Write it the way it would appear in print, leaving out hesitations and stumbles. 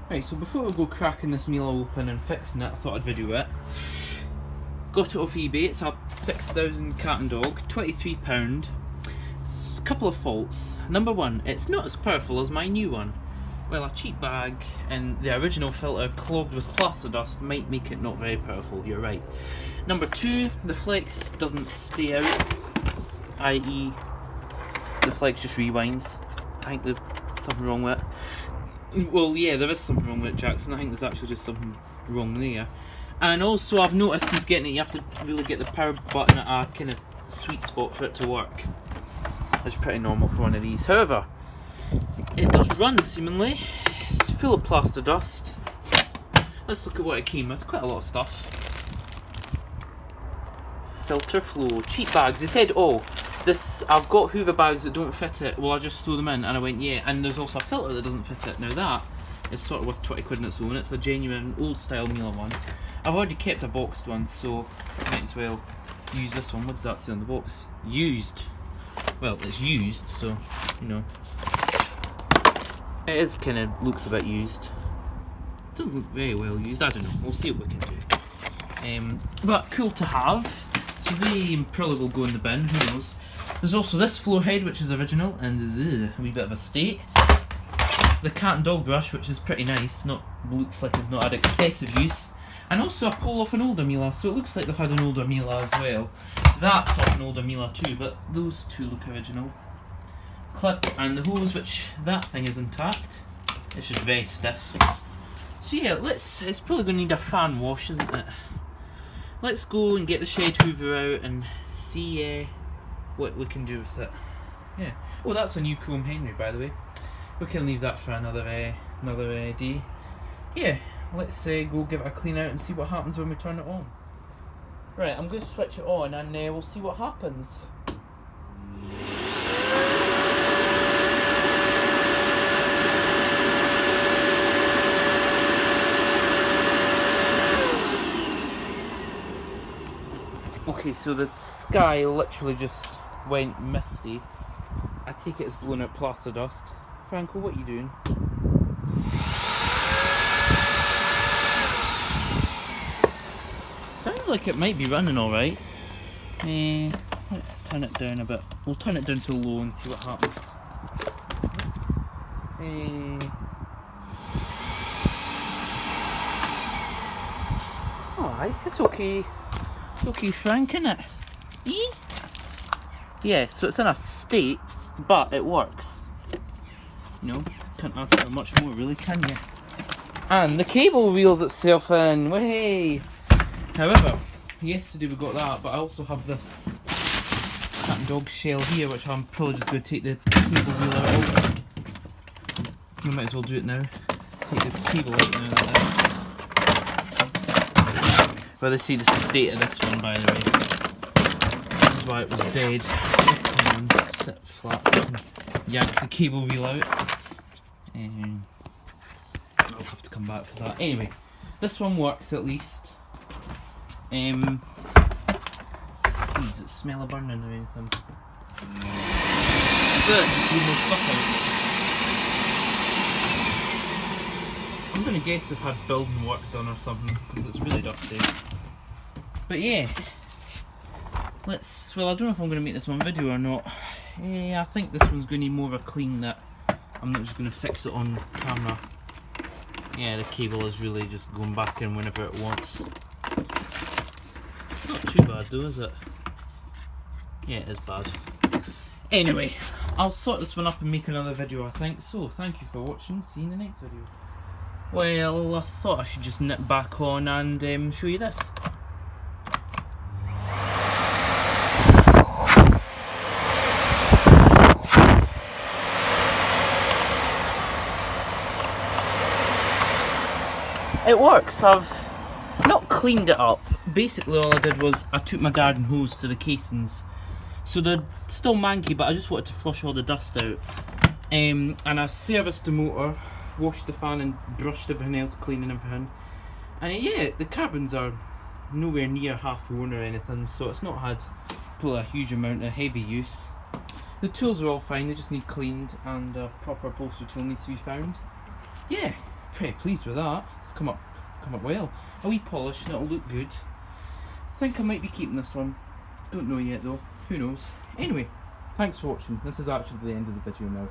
Right, so before we go cracking this Miele open and fixing it, I thought I'd video it. Got it off eBay. It's a 6000 cat and dog, £23. A couple of faults. Number one, it's not as powerful as my new one. Well, a cheap bag and the original filter clogged with plaster dust might make it not very powerful, you're right. Number two, the flex doesn't stay out, i.e. the flex just rewinds. I think there's something wrong with it. Well, yeah, there is something wrong with it, Jackson. I think there's actually just something wrong there. And also, I've noticed since getting it, you have to really get the power button at a kind of sweet spot for it to work. Which is pretty normal for one of these. However, it does run, seemingly. It's full of plaster dust. Let's look at what it came with. Quite a lot of stuff. Filter flow. Cheap bags. They said, oh, this, I've got Hoover bags that don't fit it. Will I just throw them in? And I went, yeah. And there's also a filter that doesn't fit it. Now that is sort of worth 20 quid on its own. It's a genuine old style Miele one. I've already kept a boxed one, so I might as well use this one. What does that say on the box? Used. Well, it's used, so, you know. It is kind of, looks a bit used. Doesn't look very well used, I don't know. We'll see what we can do. But cool to have. So they probably will go in the bin, who knows. There's also this floor head, which is original, and is a wee bit of a state. The cat and dog brush, which is pretty nice, looks like it's not had excessive use. And also a pull off an older Miele, so it looks like they've had an older Miele as well. That's off an older Miele too, but those two look original. Clip and the hose, which that thing is intact. It's just very stiff. So yeah, it's probably going to need a fan wash, isn't it? Let's go and get the shed Hoover out and see what we can do with it. Yeah. Oh, that's a new Chrome Henry, by the way. We can leave that for another day. Yeah. Let's go give it a clean out and see what happens when we turn it on. Right, I'm going to switch it on and we'll see what happens. Okay, so the sky literally just went misty. I take it it's blown out plaster dust. Franco, what are you doing? Sounds like it might be running alright. Let's turn it down a bit. We'll turn it down to low and see what happens. Alright, it's okay. It's okay, Frank, isn't it? Yeah, so it's in a state, but it works. You know, can't ask for much more, really, can you? And the cable reels itself in. Way. However, yesterday we got that, but I also have this cat and dog shell here, which I'm probably just going to take the cable reel out. We might as well do it now. Take the cable out now. Well, they see the state of this one, by the way. This is why it was dead. Come on, sit flat so I can yank the cable reel out. I'll have to come back for that. Anyway, this one works at least. Seeds that smell of burning or anything. I'm gonna guess they've had building work done or something because it's really dusty. But yeah, well, I don't know if I'm gonna make this one video or not. I think this one's gonna need more of a clean. That I'm not just gonna fix it on camera. Yeah, the cable is really just going back in whenever it wants. It's not too bad though, is it? Yeah, it is bad. Anyway, I'll sort this one up and make another video, I think. So, thank you for watching. See you in the next video. Well, I thought I should just nip back on and show you this. It works. I've not cleaned it up. Basically all I did was I took my garden hose to the casings. So they're still manky, but I just wanted to flush all the dust out. And I serviced the motor, washed the fan and brushed everything else clean and everything. And yeah, the carbons are nowhere near half worn or anything, so it's not had probably a huge amount of heavy use. The tools are all fine, they just need cleaned and a proper upholstery tool needs to be found. Yeah, pretty pleased with that. It's come up well. A wee polish and it'll look good. I think I might be keeping this one. Don't know yet though. Who knows? Anyway, thanks for watching. This is actually the end of the video now.